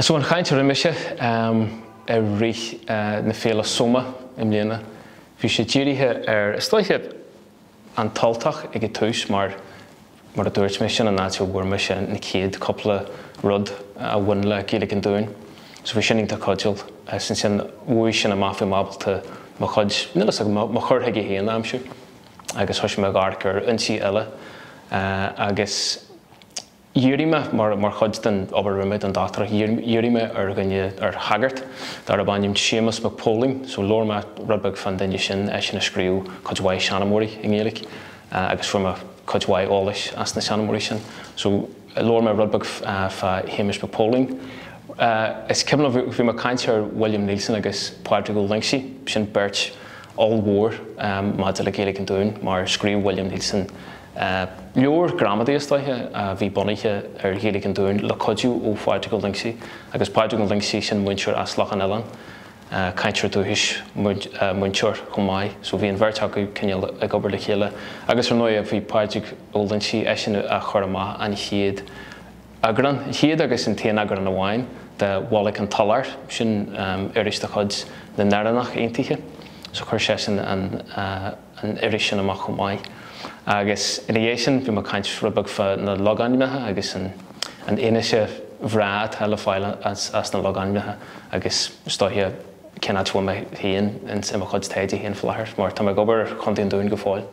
So an chaint rimise rí na féle soma im léana. Bhí sé ddíirithe stoithe an taltach ag tús mar a dúirt me sin an náitiú bhuair me sin na céad coppla rud a bhain le Gaeilge an Dúinn. So bhí sinning tá codil sin sin bhuaigh sin a máfia mábalta má chud nulas má churthaigh i héana amsú agus thois me gharcar intí eile agus Dhéirime mar chud den obair rimid an dátar dhéirime gunne hagart dar a banim Seamus McPoling so lorma rudbeg fan den sin sin a scríú codhhaid Seanamóí in Gaelic agus forma codhhaid ólis as na Seanamóí sin so lorma rudbeg fa Hamish McPoling is cebn bhí mar caintear William Neilson agus Pádraig Lynchsy sin beirt all war má de le Gaeilge an Dúinn mar scríú William Neilson Leor gramadí stoithe bhí bonaiche Gaeilge an Dúinn le codú ó Pádraig Lynchsy agus Pádraig Lynchsy sin muintear as Loch an Elan caintear dúhis muintear chumáid so bhí an bheirt acu cinneal ag obair le chéile agus ar nua bhí Pádraig Lynchsy sin a chur amach an chéad agran chéad agus an taon agran an bhhain de bhálaigh an talar sin iris de chud na Naranach aontaithe so chuir sé sin an iris sin amach chumáid agus in sin bhí mar caint rubag fa na loganimethe agus an éise bhrád heile fáile as na loganimethe agus stoithe cinna tú me híon in chud téide híon flathir mar tá go bar chun Dúinn go fáil.